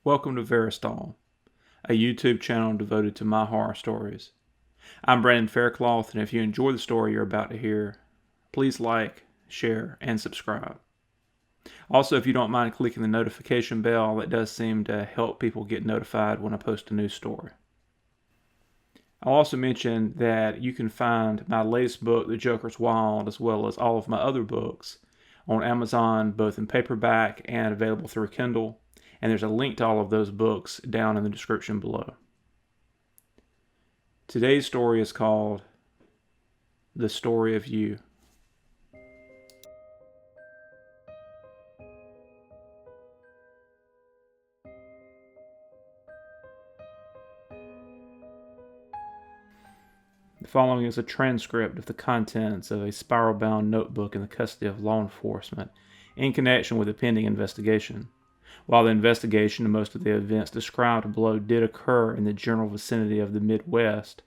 Welcome to Verastahl, a YouTube channel devoted to my horror stories. I'm Brandon Faircloth, and if you enjoy the story you're about to hear, please like, share, and subscribe. Also, if you don't mind clicking the notification bell, it does seem to help people get notified when I post a new story. I'll also mention that you can find my latest book, The Joker's Wild, as well as all of my other books on Amazon, both in paperback and available through Kindle. And there's a link to all of those books down in the description below. Today's story is called The Story of You. The following is a transcript of the contents of a spiral-bound notebook in the custody of law enforcement in connection with a pending investigation. While the investigation and most of the events described below did occur in the general vicinity of the Midwest,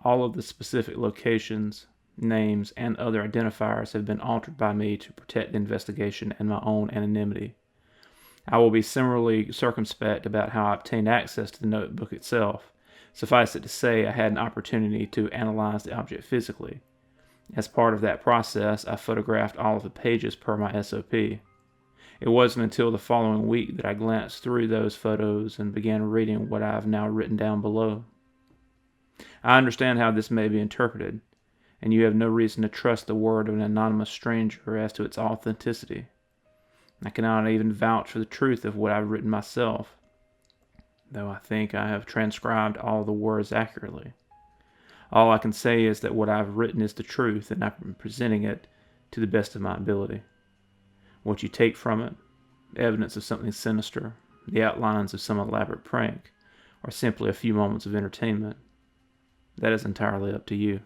all of the specific locations, names, and other identifiers have been altered by me to protect the investigation and my own anonymity. I will be similarly circumspect about how I obtained access to the notebook itself. Suffice it to say, I had an opportunity to analyze the object physically. As part of that process, I photographed all of the pages per my SOP. It wasn't until the following week that I glanced through those photos and began reading what I have now written down below. I understand how this may be interpreted, and you have no reason to trust the word of an anonymous stranger as to its authenticity. I cannot even vouch for the truth of what I've written myself, though I think I have transcribed all the words accurately. All I can say is that what I've written is the truth, and I'm presenting it to the best of my ability. What you take from it, evidence of something sinister, the outlines of some elaborate prank, or simply a few moments of entertainment, that is entirely up to you.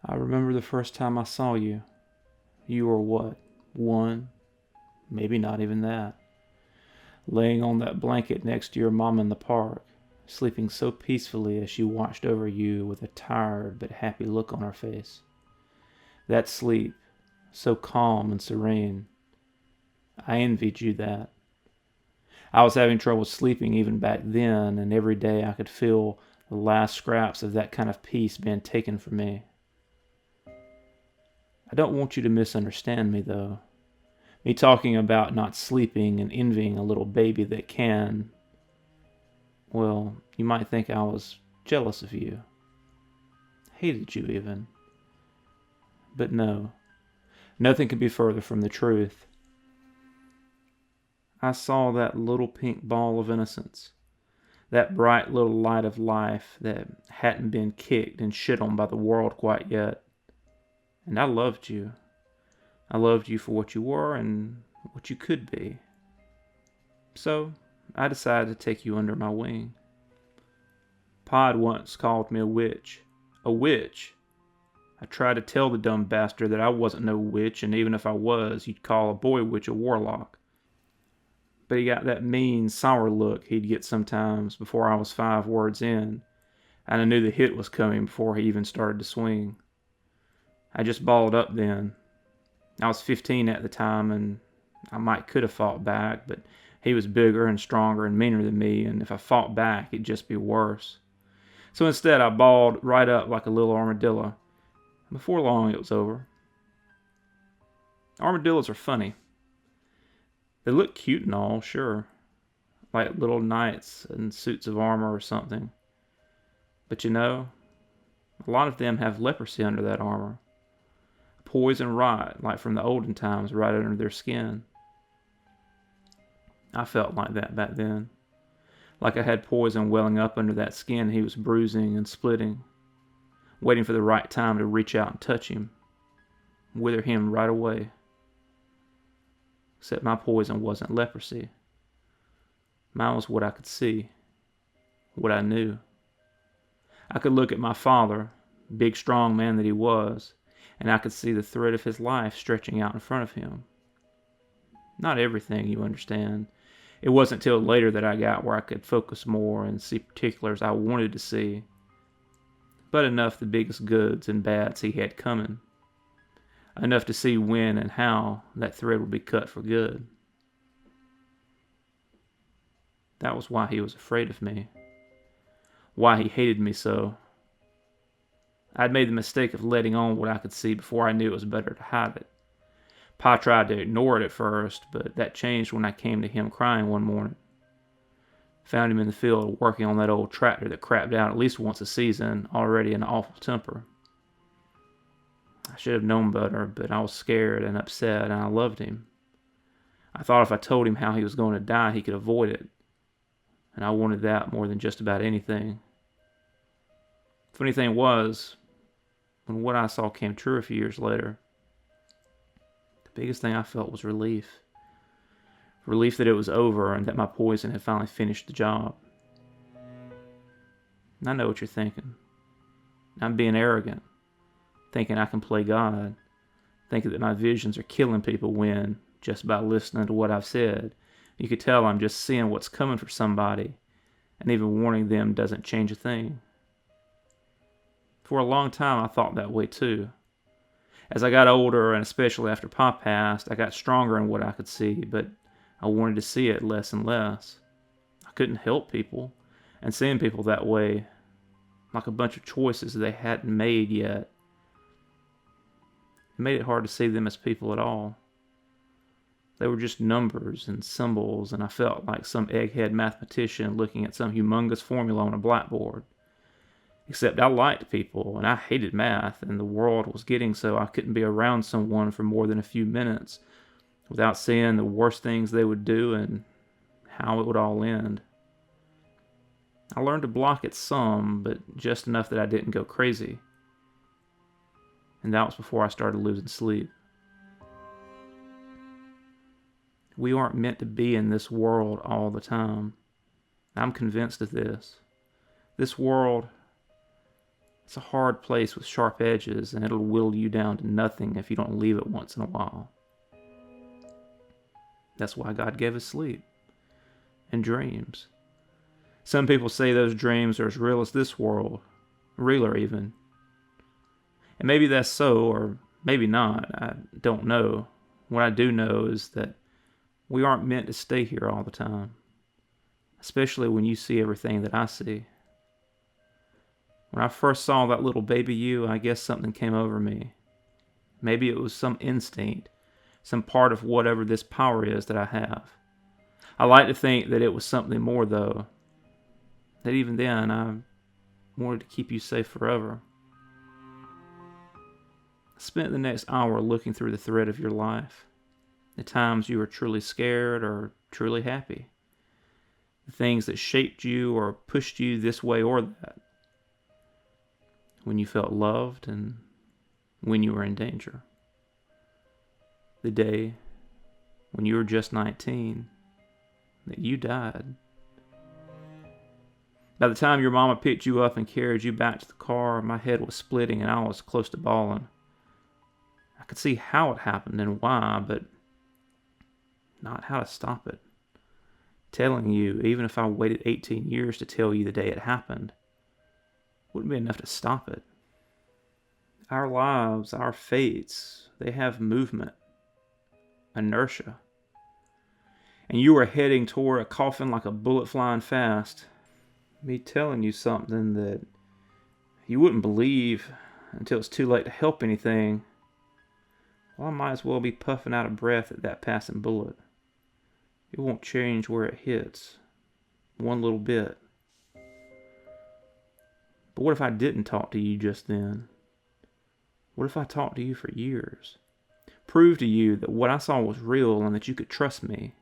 I remember the first time I saw you. You were what, 1? Maybe not even that. Laying on that blanket next to your mom in the park, sleeping so peacefully as she watched over you with a tired but happy look on her face. That sleep, so calm and serene. I envied you that. I was having trouble sleeping even back then, and every day I could feel the last scraps of that kind of peace being taken from me. I don't want you to misunderstand me, though. Me talking about not sleeping and envying a little baby that can, well, you might think I was jealous of you. Hated you even. But no, nothing could be further from the truth. I saw that little pink ball of innocence, that bright little light of life that hadn't been kicked and shit on by the world quite yet. And I loved you. I loved you for what you were and what you could be. So I decided to take you under my wing. Pod once called me a witch. A witch? I tried to tell the dumb bastard that I wasn't no witch, and even if I was, you'd call a boy witch a warlock. But he got that mean, sour look he'd get sometimes before I was 5 words in, and I knew the hit was coming before he even started to swing. I just balled up then. I was 15 at the time, and I could have fought back, but he was bigger and stronger and meaner than me, and if I fought back, it'd just be worse. So instead, I balled right up like a little armadillo. Before long, it was over. Armadillos are funny. They look cute and all, sure, like little knights in suits of armor or something. But you know, a lot of them have leprosy under that armor. Poison rot, like from the olden times, right under their skin. I felt like that back then. Like I had poison welling up under that skin he was bruising and splitting, waiting for the right time to reach out and touch him, wither him right away. Except my poison wasn't leprosy. Mine was what I could see, what I knew. I could look at my father, big strong man that he was, and I could see the thread of his life stretching out in front of him. Not everything, you understand. It wasn't till later that I got where I could focus more and see particulars I wanted to see, but enough the biggest goods and bads he had coming enough to see when and how that thread would be cut for good. That was why he was afraid of me, why he hated me so. I'd made the mistake of letting on what I could see before I knew it was better to hide it. Pa tried to ignore it at first, but that changed when I came to him crying one morning. Found him in the field working on that old tractor that crapped out at least once a season, already in an awful temper. I should have known better, but I was scared and upset, and I loved him. I thought if I told him how he was going to die, he could avoid it, and I wanted that more than just about anything. Funny thing was, when what I saw came true a few years later, the biggest thing I felt was relief. Relief that it was over and that my poison had finally finished the job. And I know what you're thinking. I'm being arrogant, thinking I can play God, thinking that my visions are killing people when, just by listening to what I've said, you could tell I'm just seeing what's coming for somebody, and even warning them doesn't change a thing. For a long time I thought that way too. As I got older, and especially after Pa passed, I got stronger in what I could see, but I wanted to see it less and less. I couldn't help people, and seeing people that way, like a bunch of choices they hadn't made yet, it made it hard to see them as people at all. They were just numbers and symbols, and I felt like some egghead mathematician looking at some humongous formula on a blackboard. Except I liked people, and I hated math, and the world was getting so I couldn't be around someone for more than a few minutes without seeing the worst things they would do and how it would all end. I learned to block it some, but just enough that I didn't go crazy. And that was before I started losing sleep. We aren't meant to be in this world all the time. I'm convinced of this. This world, it's a hard place with sharp edges, and it'll whittle you down to nothing if you don't leave it once in a while. That's why God gave us sleep and dreams. Some people say those dreams are as real as this world, realer even. And maybe that's so, or maybe not. I don't know. What I do know is that we aren't meant to stay here all the time, especially when you see everything that I see. When I first saw that little baby you, I guess something came over me. Maybe it was some instinct, some part of whatever this power is that I have. I like to think that it was something more, though. That even then, I wanted to keep you safe forever. I spent the next hour looking through the thread of your life. The times you were truly scared or truly happy. The things that shaped you or pushed you this way or that. When you felt loved and when you were in danger. The day when you were just 19, that you died. By the time your mama picked you up and carried you back to the car, my head was splitting and I was close to bawling. I could see how it happened and why, but not how to stop it. Telling you, even if I waited 18 years to tell you the day it happened, wouldn't be enough to stop it. Our lives, our fates, they have movement. Inertia. And you were heading toward a coffin like a bullet flying fast. Me telling you something that you wouldn't believe until it's too late to help anything. Well, I might as well be puffing out of breath at that passing bullet. It won't change where it hits. One little bit. But what if I didn't talk to you just then? What if I talked to you for years? Prove to you that what I saw was real and that you could trust me.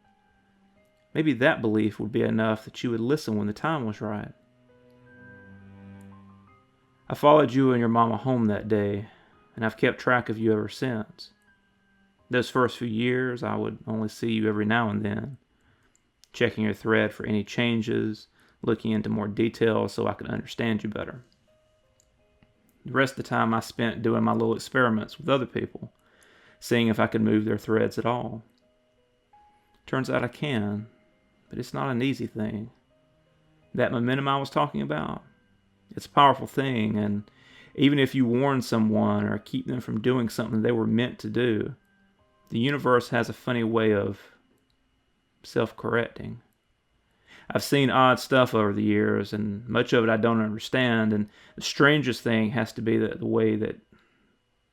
Maybe that belief would be enough that you would listen when the time was right. I followed you and your mama home that day, and I've kept track of you ever since. Those first few years, I would only see you every now and then, checking your thread for any changes, looking into more details so I could understand you better. The rest of the time I spent doing my little experiments with other people, seeing if I could move their threads at all. Turns out I can, but it's not an easy thing. That momentum I was talking about, it's a powerful thing, and Even if you warn someone or keep them from doing something they were meant to do, the universe has a funny way of self-correcting. I've seen odd stuff over the years, and much of it I don't understand, and the strangest thing has to be the way that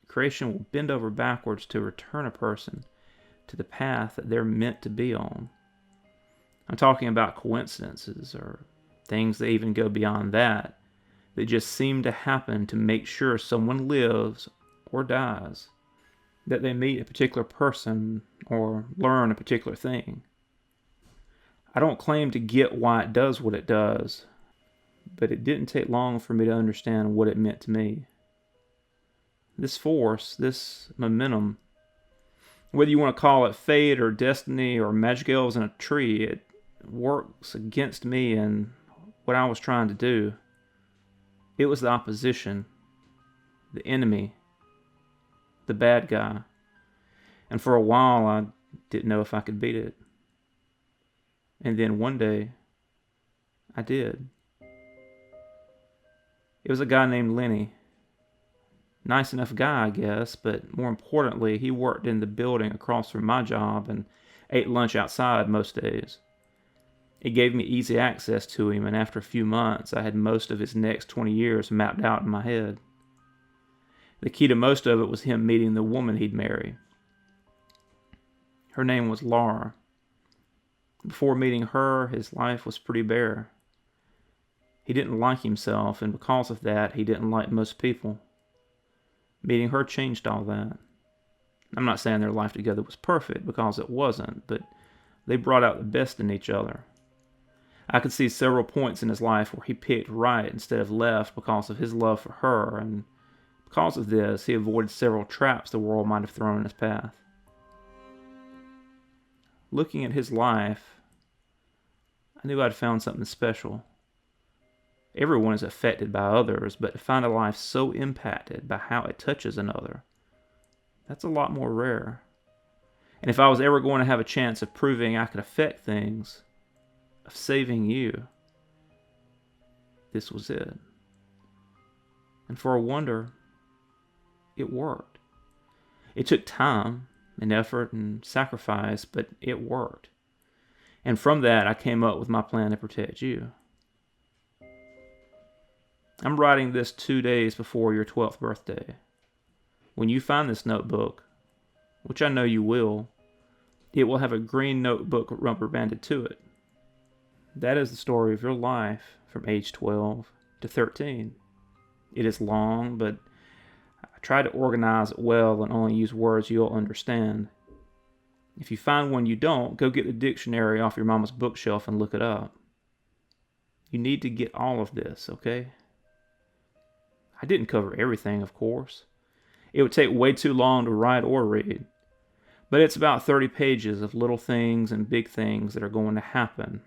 creation will bend over backwards to return a person to the path that they're meant to be on. I'm talking about coincidences, or things that even go beyond that just seem to happen to make sure someone lives or dies, that they meet a particular person or learn a particular thing. I don't claim to get why it does what it does, but it didn't take long for me to understand what it meant to me. This force, this momentum, whether you want to call it fate or destiny or magic elves in a tree, it works against me and what I was trying to do. It was the opposition, the enemy, the bad guy. And for a while, I didn't know if I could beat it. And then one day, I did. It was a guy named Lenny. Nice enough guy, I guess, but more importantly, he worked in the building across from my job and ate lunch outside most days. It gave me easy access to him, and after a few months, I had most of his next 20 years mapped out in my head. The key to most of it was him meeting the woman he'd marry. Her name was Laura. Before meeting her, his life was pretty bare. He didn't like himself, and because of that, he didn't like most people. Meeting her changed all that. I'm not saying their life together was perfect, because it wasn't, but they brought out the best in each other. I could see several points in his life where he picked right instead of left because of his love for her, and because of this, he avoided several traps the world might have thrown in his path. Looking at his life, I knew I'd found something special. Everyone is affected by others, but to find a life so impacted by how it touches another, that's a lot more rare. And if I was ever going to have a chance of proving I could affect things, of saving you, this was it. And for a wonder, it worked. It took time and effort and sacrifice, but it worked. And from that, I came up with my plan to protect you. I'm writing this 2 days before your 12th birthday. When you find this notebook, which I know you will, it will have a green notebook rubber banded to it. That is the story of your life from age 12 to 13. It is long, but I try to organize it well and only use words you'll understand. If you find one you don't, go get the dictionary off your mama's bookshelf and look it up. You need to get all of this, okay? I didn't cover everything, of course. It would take way too long to write or read. But it's about 30 pages of little things and big things that are going to happen,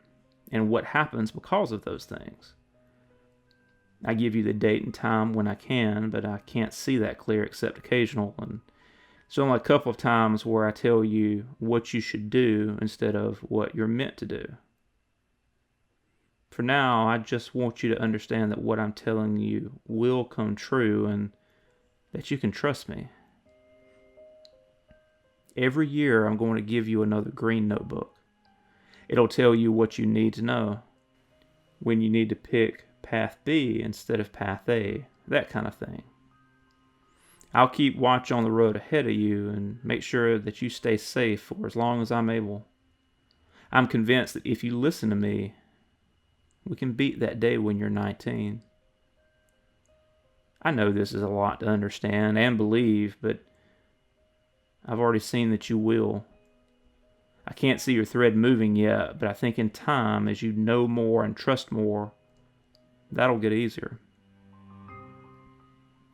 and what happens because of those things. I give you the date and time when I can, but I can't see that clear except occasional, and it's only a couple of times where I tell you what you should do instead of what you're meant to do. For now, I just want you to understand that what I'm telling you will come true and that you can trust me. Every year, I'm going to give you another green notebook. It'll tell you what you need to know, when you need to pick path B instead of path A, that kind of thing. I'll keep watch on the road ahead of you and make sure that you stay safe for as long as I'm able. I'm convinced that if you listen to me, we can beat that day when you're 19. I know this is a lot to understand and believe, but I've already seen that you will. I can't see your thread moving yet, but I think in time, as you know more and trust more, that'll get easier.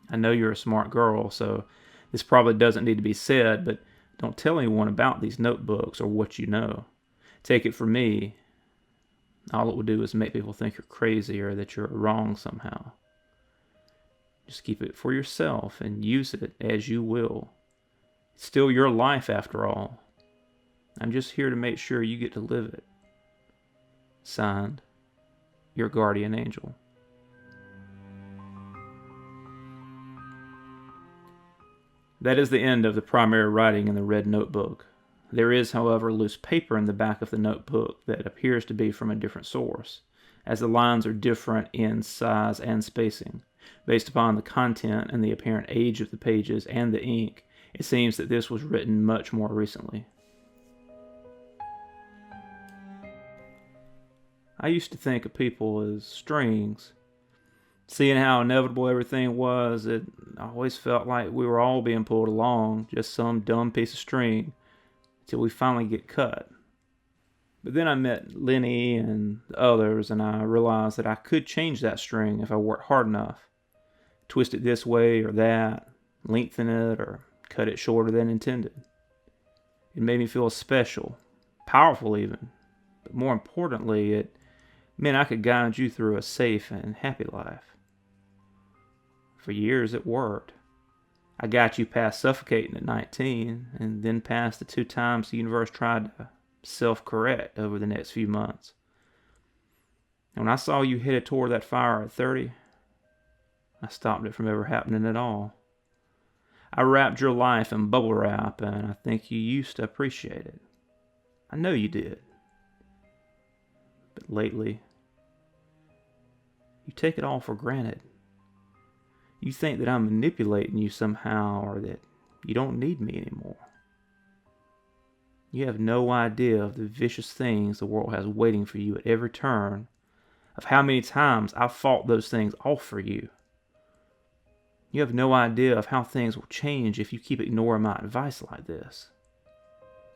I know you're a smart girl, so this probably doesn't need to be said, but don't tell anyone about these notebooks or what you know. Take it from me, all it will do is make people think you're crazy or that you're wrong somehow. Just keep it for yourself and use it as you will. It's still your life after all. I'm just here to make sure you get to live it. Signed, your guardian angel. That is the end of the primary writing in the red notebook. There is, however, loose paper in the back of the notebook that appears to be from a different source, as the lines are different in size and spacing. Based upon the content and the apparent age of the pages and the ink, it seems that this was written much more recently. I used to think of people as strings. Seeing how inevitable everything was, it always felt like we were all being pulled along, just some dumb piece of string, till we finally get cut. But then I met Lenny and the others, and I realized that I could change that string if I worked hard enough. Twist it this way or that, lengthen it, or cut it shorter than intended. It made me feel special, powerful even, but more importantly, it meant I could guide you through a safe and happy life. For years it worked. I got you past suffocating at 19, and then past the 2 times the universe tried to self-correct over the next few months. And when I saw you headed toward that fire at 30, I stopped it from ever happening at all. I wrapped your life in bubble wrap, and I think you used to appreciate it. I know you did. But lately, you take it all for granted. You think that I'm manipulating you somehow, or that you don't need me anymore. You have no idea of the vicious things the world has waiting for you at every turn, of how many times I've fought those things off for you. You have no idea of how things will change if you keep ignoring my advice like this.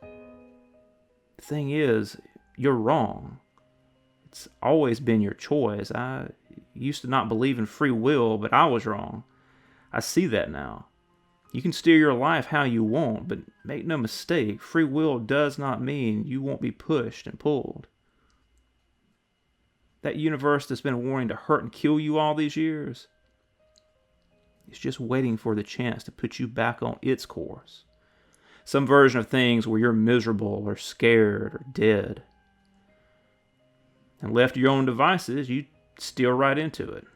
The thing is, you're wrong. It's always been your choice. I used to not believe in free will, but I was wrong. I see that now. You can steer your life how you want, but make no mistake, free will does not mean you won't be pushed and pulled. That universe that's been wanting to hurt and kill you all these years, it's just waiting for the chance to put you back on its course. Some version of things where you're miserable or scared or dead. And left to your own devices, you steer right into it.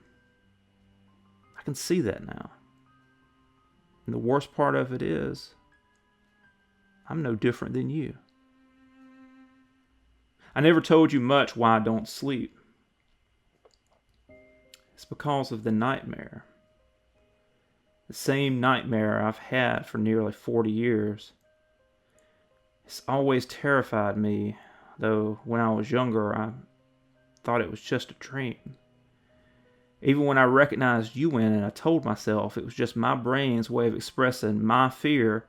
I can see that now. And the worst part of it is, I'm no different than you. I never told you much why I don't sleep. It's because of the nightmare. The same nightmare I've had for nearly 40 years. It's always terrified me, though when I was younger I thought it was just a dream. Even when I recognized you in it, I told myself it was just my brain's way of expressing my fear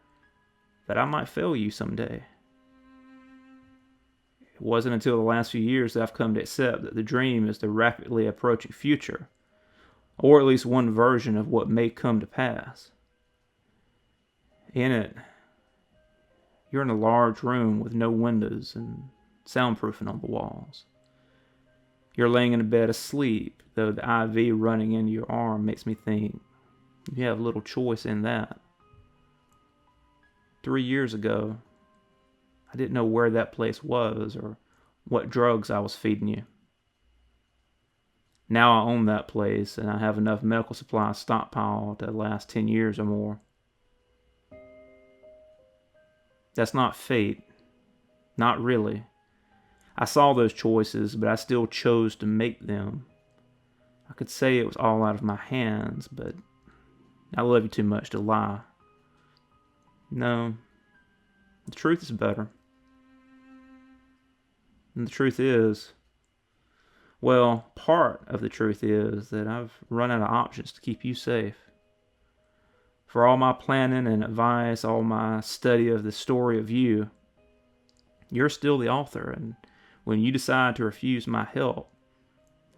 that I might fail you someday. It wasn't until the last few years that I've come to accept that the dream is the rapidly approaching future, or at least one version of what may come to pass. In it, you're in a large room with no windows and soundproofing on the walls. You're laying in a bed asleep, though the IV running into your arm makes me think you have little choice in that. 3 years ago, I didn't know where that place was or what drugs I was feeding you. Now I own that place, and I have enough medical supplies stockpiled to last 10 years or more. That's not fate. Not really. I saw those choices, but I still chose to make them. I could say it was all out of my hands, but I love you too much to lie. No, the truth is better. And the truth is, well, part of the truth is that I've run out of options to keep you safe. For all my planning and advice, all my study of the story of you, you're still the author, and when you decide to refuse my help,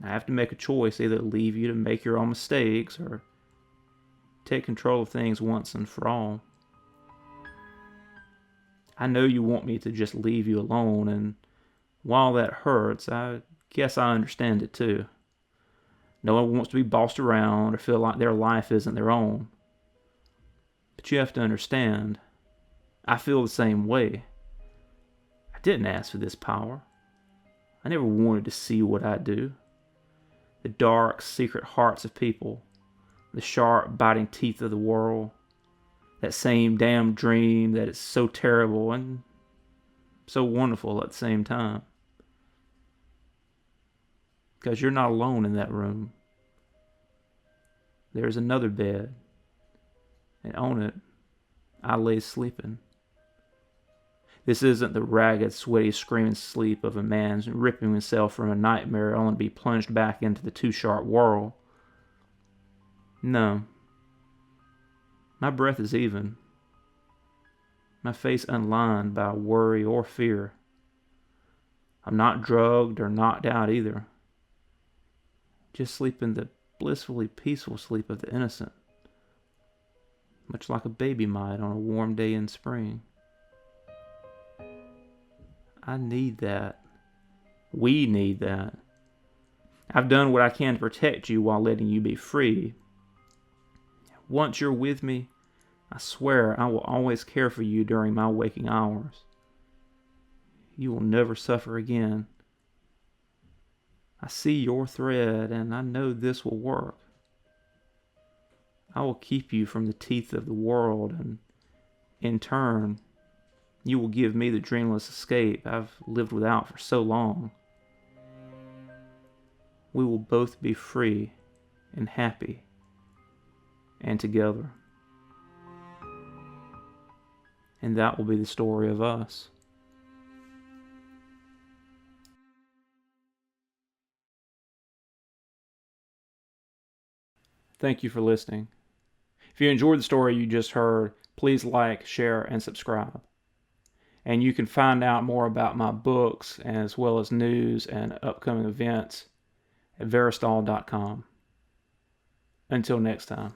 I have to make a choice, either to leave you to make your own mistakes or take control of things once and for all. I know you want me to just leave you alone, and while that hurts, I guess I understand it too. No one wants to be bossed around or feel like their life isn't their own. But you have to understand, I feel the same way. I didn't ask for this power. I never wanted to see what I do. The dark, secret hearts of people, the sharp, biting teeth of the world, that same damn dream that is so terrible and so wonderful at the same time. Because you're not alone in that room. There's another bed, and on it, I lay sleeping. This isn't the ragged, sweaty, screaming sleep of a man ripping himself from a nightmare only to be plunged back into the too-sharp whirl. No. My breath is even. My face unlined by worry or fear. I'm not drugged or knocked out either. Just sleeping the blissfully peaceful sleep of the innocent, much like a baby might on a warm day in spring. I need that. We need that. I've done what I can to protect you while letting you be free. Once you're with me, I swear I will always care for you during my waking hours. You will never suffer again. I see your thread, and I know this will work. I will keep you from the teeth of the world, and in turn, you will give me the dreamless escape I've lived without for so long. We will both be free and happy and together. And that will be the story of us. Thank you for listening. If you enjoyed the story you just heard, please like, share, and subscribe. And you can find out more about my books as well as news and upcoming events at Verastahl.com. Until next time.